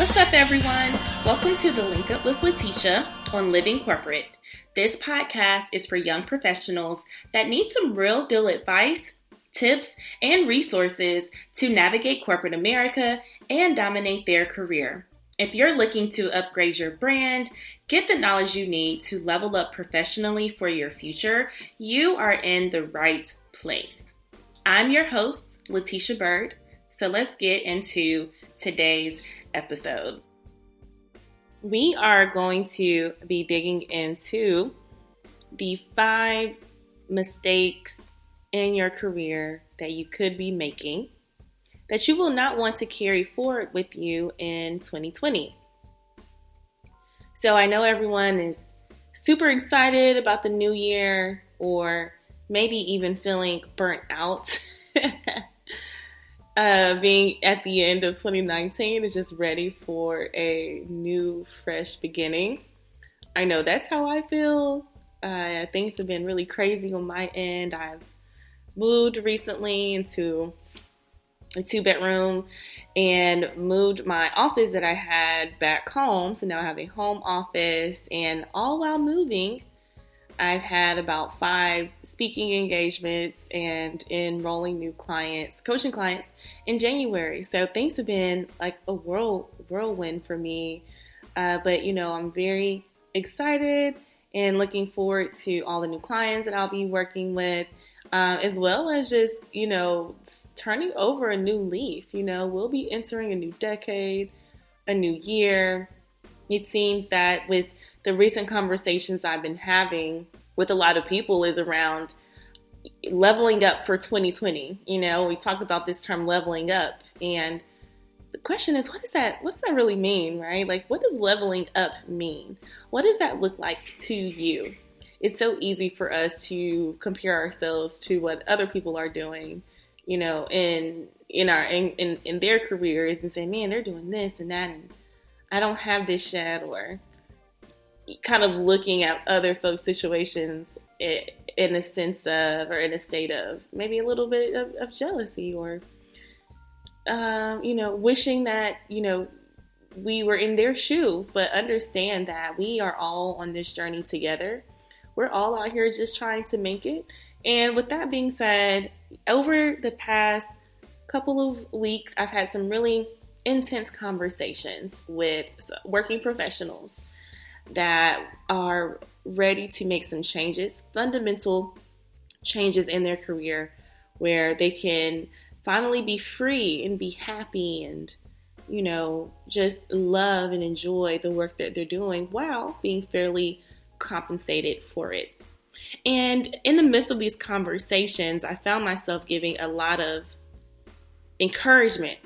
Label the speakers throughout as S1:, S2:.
S1: What's up, everyone? Welcome to the Link Up with Latesha on Living Corporate. This podcast is for young professionals that need some real deal advice, tips, and resources to navigate corporate America and dominate their career. If you're looking to upgrade your brand, get the knowledge you need to level up professionally for your future, you are in the right place. I'm your host, Latesha Byrd, so let's get into today's episode. We are going to be digging into the 5 mistakes in your career that you could be making that you will not want to carry forward with you in 2020. So I know everyone is super excited about the new year, or maybe even feeling burnt out. Being at the end of 2019 is just ready for a new, fresh beginning. I know that's how I feel. Things have been really crazy on my end. I've moved recently into a 2-bedroom and moved my office that I had back home. So now I have a home office, and all while moving, I've had about 5 speaking engagements and enrolling new clients, coaching clients in January. So things have been like a whirlwind for me. But I'm very excited and looking forward to all the new clients that I'll be working with, as well as just, turning over a new leaf. We'll be entering a new decade, a new year. It seems that with the recent conversations I've been having with a lot of people is around leveling up for 2020. We talk about this term leveling up, and the question is, what does that really mean, right? Like, what does leveling up mean? What does that look like to you? It's so easy for us to compare ourselves to what other people are doing, in their careers, and say, man, they're doing this and that, and I don't have this yet, or kind of looking at other folks' situations in a sense of, or in a state of maybe a little bit of jealousy, or, wishing that, we were in their shoes. But understand that we are all on this journey together. We're all out here just trying to make it. And with that being said, over the past couple of weeks, I've had some really intense conversations with working professionals that are ready to make some changes, fundamental changes in their career, where they can finally be free and be happy and, just love and enjoy the work that they're doing while being fairly compensated for it. And in the midst of these conversations, I found myself giving a lot of encouragement.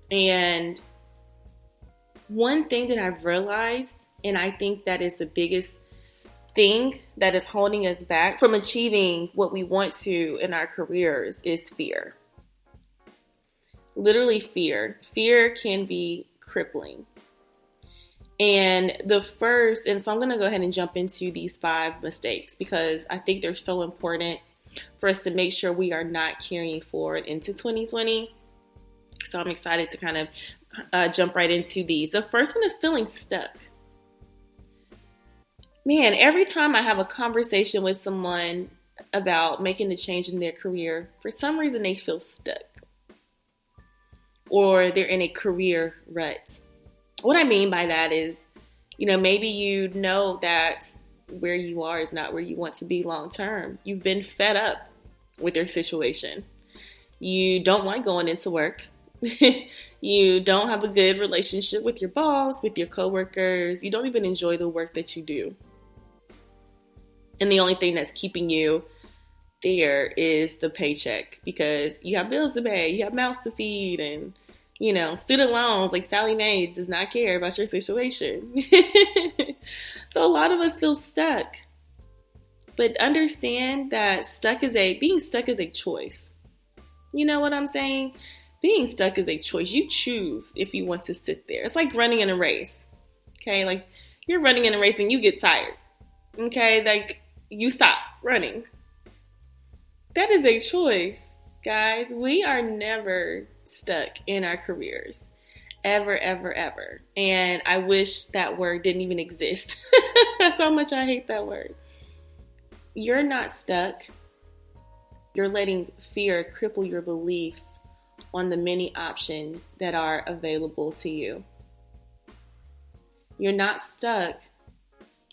S1: And one thing that I've realized, and I think that is the biggest thing that is holding us back from achieving what we want to in our careers, is fear. Literally fear. Fear can be crippling. And so I'm going to go ahead and jump into these 5 mistakes, because I think they're so important for us to make sure we are not carrying forward into 2020. So I'm excited to kind of jump right into these. The first one is feeling stuck. Man, every time I have a conversation with someone about making a change in their career, for some reason they feel stuck, or they're in a career rut. What I mean by that is, maybe that where you are is not where you want to be long term. You've been fed up with your situation. You don't like going into work. You don't have a good relationship with your boss, with your coworkers. You don't even enjoy the work that you do. And the only thing that's keeping you there is the paycheck, because you have bills to pay, you have mouths to feed, and, student loans. Like, Sally Mae does not care about your situation. So a lot of us feel stuck. But understand that being stuck is a choice. You know what I'm saying? Being stuck is a choice. You choose if you want to sit there. It's like running in a race. Okay? Like, you're running in a race and you get tired. Okay? Like, you stop running. That is a choice, guys. We are never stuck in our careers. Ever, ever, ever. And I wish that word didn't even exist. That's how much I hate that word. You're not stuck. You're letting fear cripple your beliefs on the many options that are available to you. You're not stuck.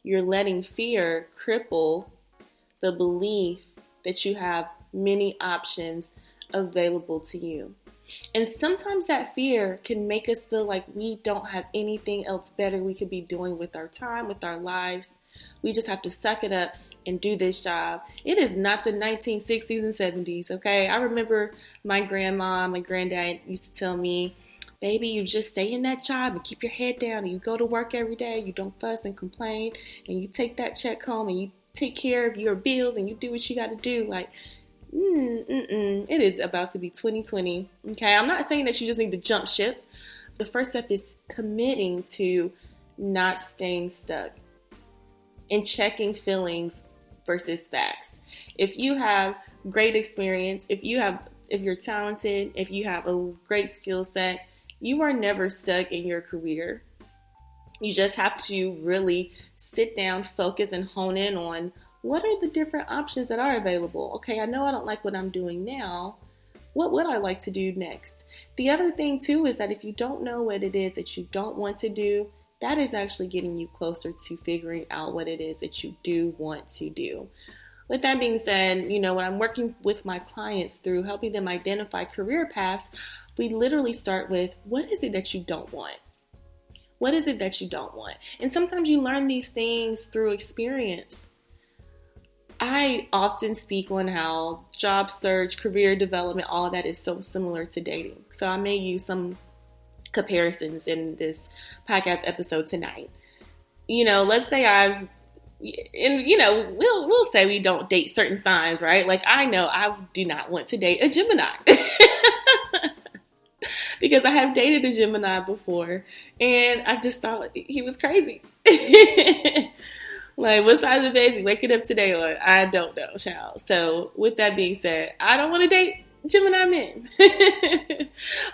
S1: You're letting fear cripple the belief that you have many options available to you. And sometimes that fear can make us feel like we don't have anything else better we could be doing with our time, with our lives. We just have to suck it up and do this job. It is not the 1960s and 70s, okay? I remember my grandma, my granddad used to tell me, baby, you just stay in that job and keep your head down and you go to work every day. You don't fuss and complain and you take that check home and you take care of your bills and you do what you got to do. Like, it is about to be 2020. Okay, I'm not saying that you just need to jump ship. The first step is committing to not staying stuck and checking feelings versus facts. If you have great experience, if you're talented, if you have a great skill set, you are never stuck in your career. You just have to really sit down, focus, and hone in on what are the different options that are available. Okay, I know I don't like what I'm doing now. What would I like to do next? The other thing too is that if you don't know what it is that you don't want to do, that is actually getting you closer to figuring out what it is that you do want to do. With that being said, when I'm working with my clients through helping them identify career paths, we literally start with, what is it that you don't want? What is it that you don't want? And sometimes you learn these things through experience. I often speak on how job search, career development, all of that is so similar to dating. So I may use some comparisons in this podcast episode tonight. Let's say we'll say we don't date certain signs, right? Like I know I do not want to date a Gemini because I have dated a Gemini before and I just thought he was crazy. Like, what side of the bed is he waking up today on? I don't know, child. So, with that being said, I don't want to date Gemini men.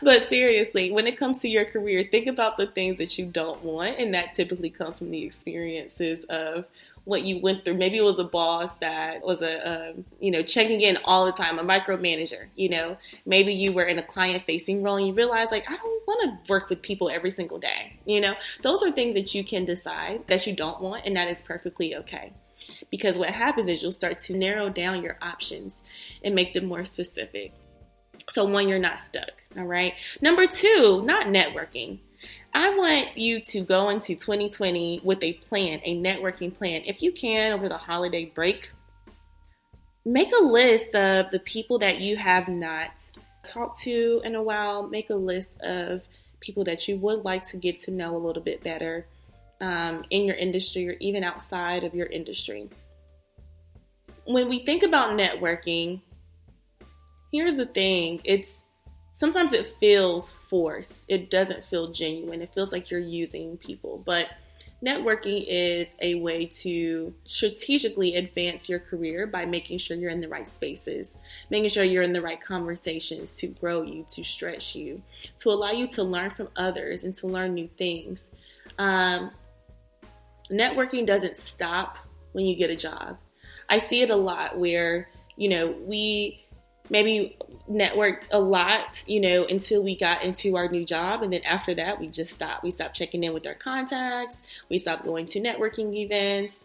S1: But seriously, when it comes to your career, think about the things that you don't want. And that typically comes from the experiences of what you went through. Maybe it was a boss that was checking in all the time, a micromanager. Maybe you were in a client-facing role and you realize, like, I don't want to work with people every single day. Those are things that you can decide that you don't want, and that is perfectly okay. Because what happens is you'll start to narrow down your options and make them more specific. So one, you're not stuck. All right. Number two, not networking. I want you to go into 2020 with a plan, a networking plan. If you can, over the holiday break, make a list of the people that you have not talked to in a while. Make a list of people that you would like to get to know a little bit better in your industry or even outside of your industry. When we think about networking, here's the thing. Sometimes it feels forced. It doesn't feel genuine. It feels like you're using people. But networking is a way to strategically advance your career by making sure you're in the right spaces, making sure you're in the right conversations to grow you, to stretch you, to allow you to learn from others and to learn new things. Networking doesn't stop when you get a job. I see it a lot where, we maybe networked a lot, until we got into our new job. And then after that, we just stopped. We stopped checking in with our contacts. We stopped going to networking events.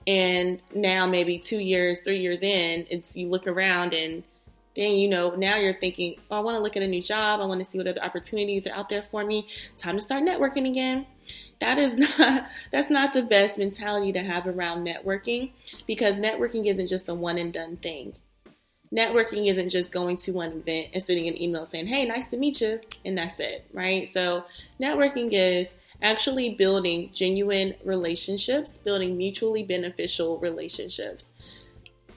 S1: And now maybe 2 years, 3 years in, you look around and then, now you're thinking, I want to look at a new job. I want to see what other opportunities are out there for me. Time to start networking again. That's not the best mentality to have around networking, because networking isn't just a one and done thing. Networking isn't just going to one event and sending an email saying, hey, nice to meet you, and that's it, right? So networking is actually building genuine relationships, building mutually beneficial relationships.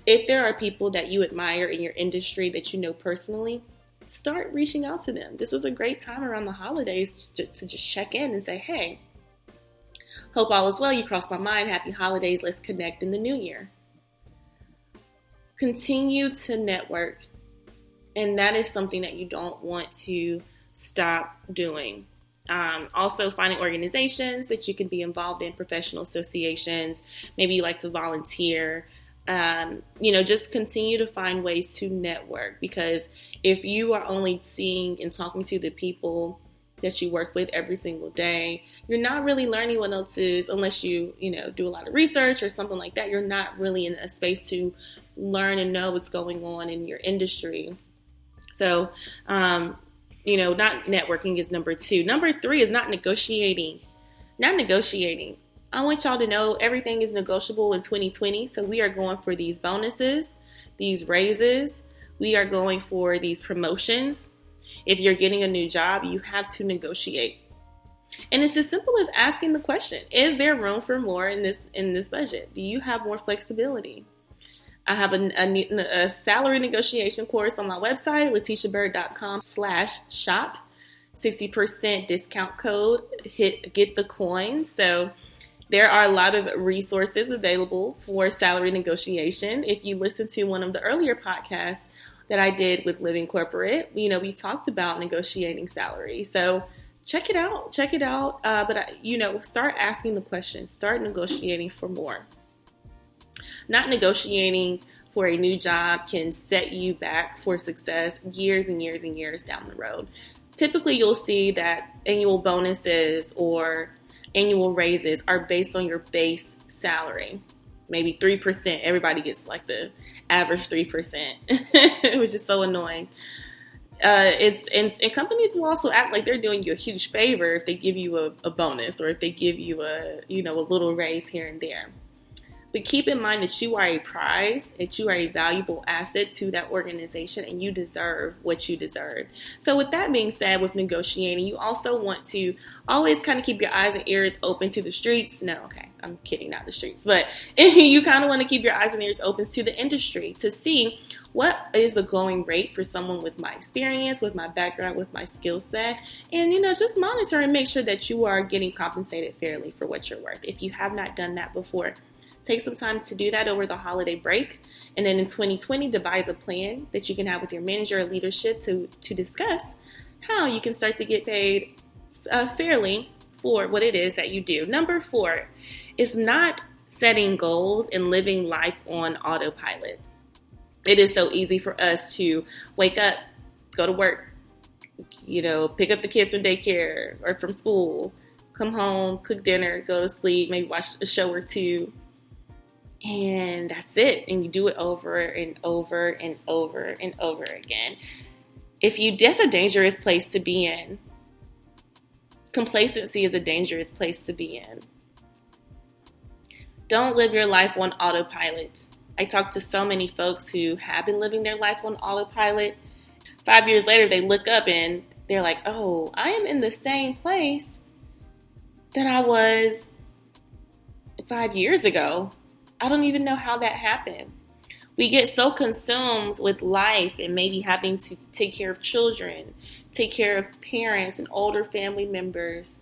S1: If there are people that you admire in your industry that you know personally, start reaching out to them. This is a great time around the holidays to just check in and say, hey, hope all is well. You crossed my mind. Happy holidays. Let's connect in the new year. Continue to network. And that is something that you don't want to stop doing. Also finding organizations that you can be involved in, professional associations. Maybe you like to volunteer. Just continue to find ways to network, because if you are only seeing and talking to the people that you work with every single day, you're not really learning what else is, unless you do a lot of research or something like that. You're not really in a space to learn and know what's going on in your industry. So, not networking is number 2. Number 3 is not negotiating. Not negotiating. I want y'all to know everything is negotiable in 2020. So we are going for these bonuses, these raises. We are going for these promotions. If you're getting a new job, you have to negotiate. And it's as simple as asking the question, is there room for more in this budget? Do you have more flexibility? I have a salary negotiation course on my website, LateshaByrd.com/shop. 60% discount code, get the coin. So there are a lot of resources available for salary negotiation. If you listen to one of the earlier podcasts that I did with Living Corporate, we talked about negotiating salary. So check it out. But start asking the question. Start negotiating for more. Not negotiating for a new job can set you back for success years and years and years down the road. Typically, you'll see that annual bonuses or annual raises are based on your base salary. Maybe 3%. Everybody gets like the average 3%, which is so annoying. And companies will also act like they're doing you a huge favor if they give you a bonus, or if they give you a little raise here and there. But keep in mind that you are a prize, that you are a valuable asset to that organization, and you deserve what you deserve. So with that being said, with negotiating, you also want to always kind of keep your eyes and ears open to the streets. No, okay, I'm kidding, not the streets. But you kind of want to keep your eyes and ears open to the industry to see what is the going rate for someone with my experience, with my background, with my skill set. And, just monitor and make sure that you are getting compensated fairly for what you're worth. If you have not done that before, take some time to do that over the holiday break. And then in 2020, devise a plan that you can have with your manager or leadership to discuss how you can start to get paid fairly for what it is that you do. Number 4 is not setting goals and living life on autopilot. It is so easy for us to wake up, go to work, pick up the kids from daycare or from school, come home, cook dinner, go to sleep, maybe watch a show or two. And that's it. And you do it over and over and over and over again. That's a dangerous place to be in. Complacency is a dangerous place to be in. Don't live your life on autopilot. I talk to so many folks who have been living their life on autopilot. 5 years later, they look up and they're like, oh, I am in the same place that I was 5 years ago. I don't even know how that happened. We get so consumed with life and maybe having to take care of children, take care of parents and older family members,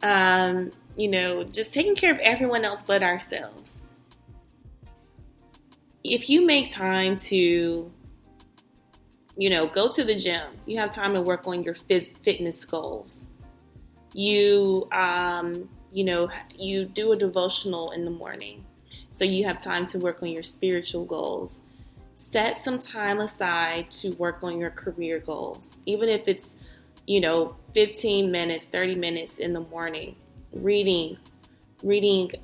S1: just taking care of everyone else but ourselves. If you make time to, go to the gym, you have time to work on your fitness goals. You do a devotional in the morning, so you have time to work on your spiritual goals. Set some time aside to work on your career goals, even if it's, 15 minutes, 30 minutes in the morning, reading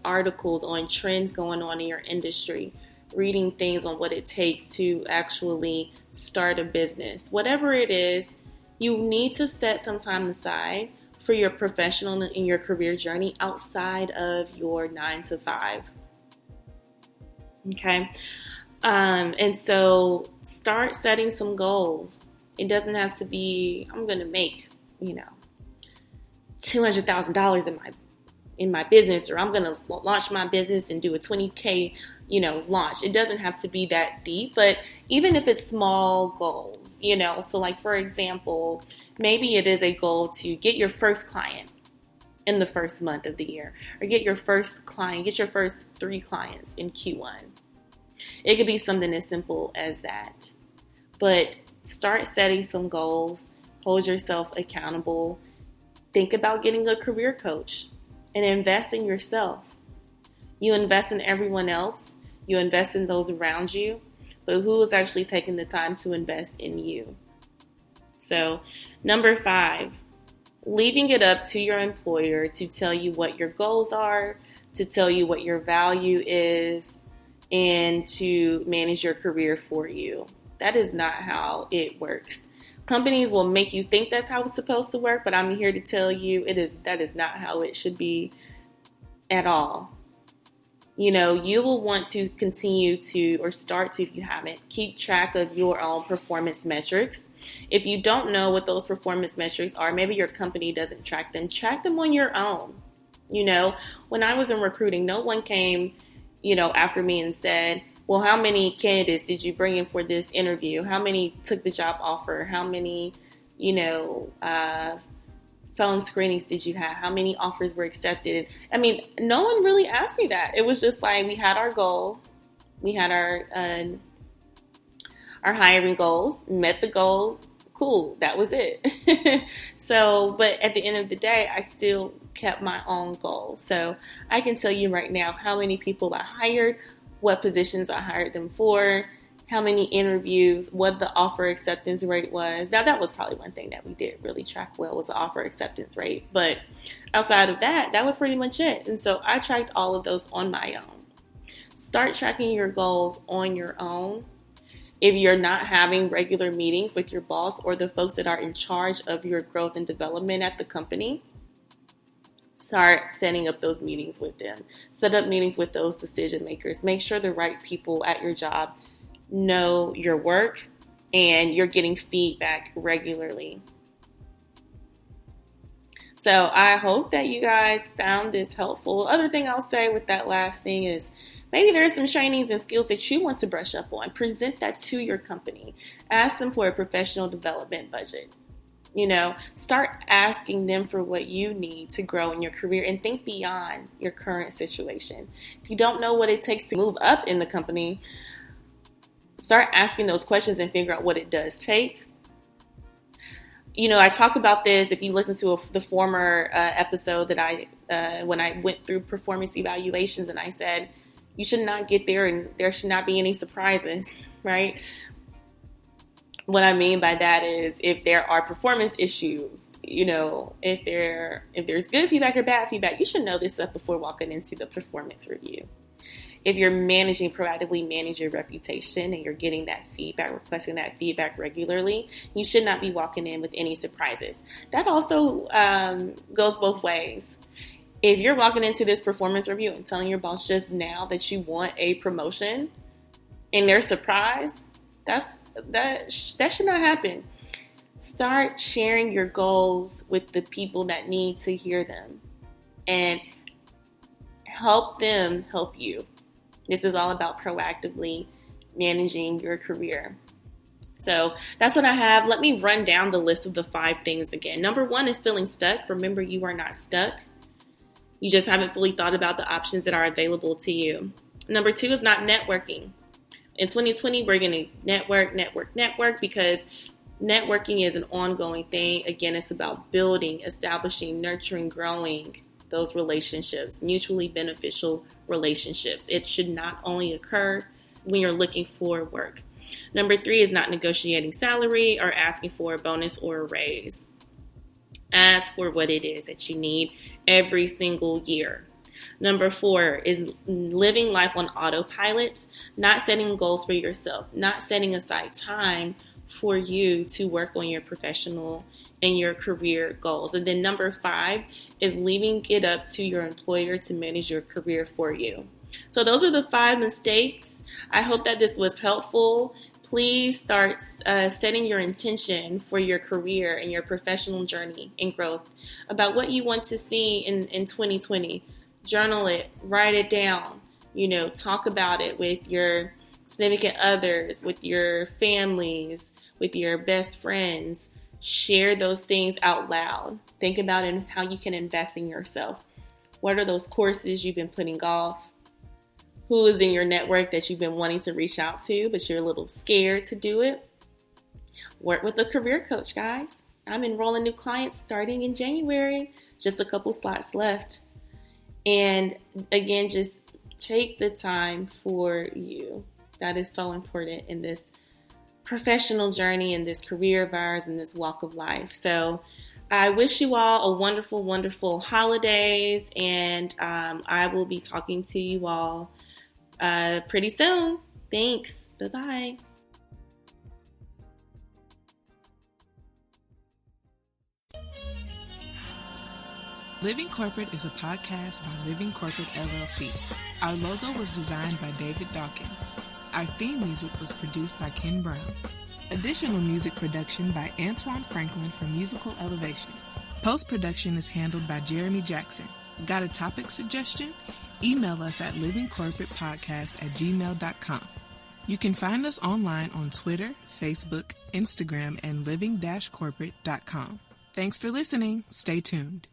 S1: articles on trends going on in your industry, reading things on what it takes to actually start a business. Whatever it is, you need to set some time aside for your professional and your career journey outside of your 9 to 5. Okay. And so start setting some goals. It doesn't have to be, I'm going to make, $200,000 in my business, or I'm going to launch my business and do a 20K, launch. It doesn't have to be that deep, but even if it's small goals, so like, for example, maybe it is a goal to get your first client in the first month of the year, or get your first 3 clients in Q1. It could be something as simple as that, but start setting some goals, hold yourself accountable, Think about getting a career coach and invest in yourself. You invest in everyone else, you invest in those around you, but who is actually taking the time to invest in you? So, number 5, leaving it up to your employer to tell you what your goals are, to tell you what your value is, and to manage your career for you. That is not how it works. Companies will make you think that's how it's supposed to work, but I'm here to tell you that is not how it should be at all. You will want to continue to, or start to if you haven't, keep track of your own performance metrics. If you don't know what those performance metrics are, maybe your company doesn't track them on your own. When I was in recruiting, no one came, after me and said, well, how many candidates did you bring in for this interview? How many took the job offer? How many, phone screenings did you have? How many offers were accepted? I mean, no one really asked me that. It was just like we had our goal. We had our hiring goals, met the goals. Cool. That was it. But at the end of the day, I still kept my own goals. So I can tell you right now how many people I hired, what positions I hired them for, how many interviews, what the offer acceptance rate was. Now, that was probably one thing that we did really track well, was the offer acceptance rate. But outside of that, that was pretty much it. And so I tracked all of those on my own. Start tracking your goals on your own. If you're not having regular meetings with your boss or the folks that are in charge of your growth and development at the company, start setting up those meetings with them. Set up meetings with those decision makers. Make sure the right people at your job know your work and you're getting feedback regularly. So I hope that you guys found this helpful. Other thing I'll say with that last thing is maybe there are some trainings and skills that you want to brush up on. Present that to your company. Ask them for a professional development budget. Start asking them for what you need to grow in your career and think beyond your current situation. If you don't know what it takes to move up in the company, start asking those questions and figure out what it does take. I talk about this, if you listen to the former episode that when I went through performance evaluations, and I said, you should not get there and there should not be any surprises, right? What I mean by that is if there are performance issues, if there's good feedback or bad feedback, you should know this stuff before walking into the performance review. If you're proactively manage your reputation and you're getting that feedback, requesting that feedback regularly, you should not be walking in with any surprises. That also goes both ways. If you're walking into this performance review and telling your boss just now that you want a promotion and they're surprised, that should not happen. Start sharing your goals with the people that need to hear them and help them help you. This is all about proactively managing your career. So that's what I have. Let me run down the list of the 5 things again. Number 1 is feeling stuck. Remember, you are not stuck. You just haven't fully thought about the options that are available to you. Number 2 is not networking. In 2020, we're going to network because networking is an ongoing thing. Again, it's about building, establishing, nurturing, growing those relationships, mutually beneficial relationships. It should not only occur when you're looking for work. Number 3 is not negotiating salary or asking for a bonus or a raise. Ask for what it is that you need every single year. Number 4 is living life on autopilot, not setting goals for yourself, not setting aside time for you to work on your professional and your career goals. And then number 5 is leaving it up to your employer to manage your career for you. So those are the 5 mistakes. I hope that this was helpful. Please start setting your intention for your career and your professional journey and growth about what you want to see in 2020. Journal it, write it down, talk about it with your significant others, with your families, with your best friends. Share those things out loud. Think about it and how you can invest in yourself. What are those courses you've been putting off? Who is in your network that you've been wanting to reach out to, but you're a little scared to do it? Work with a career coach, guys. I'm enrolling new clients starting in January. Just a couple slots left. And again, just take the time for you. That is so important in this professional journey, in this career of ours, in this walk of life. So I wish you all a wonderful, wonderful holidays, and I will be talking to you all pretty soon. Thanks. Bye-bye.
S2: Living Corporate is a podcast by Living Corporate LLC. Our logo was designed by David Dawkins. Our theme music was produced by Ken Brown. Additional music production by Antoine Franklin from Musical Elevation. Post-production is handled by Jeremy Jackson. Got a topic suggestion? Email us at livingcorporatepodcast@gmail.com. You can find us online on Twitter, Facebook, Instagram, and living-corporate.com. Thanks for listening. Stay tuned.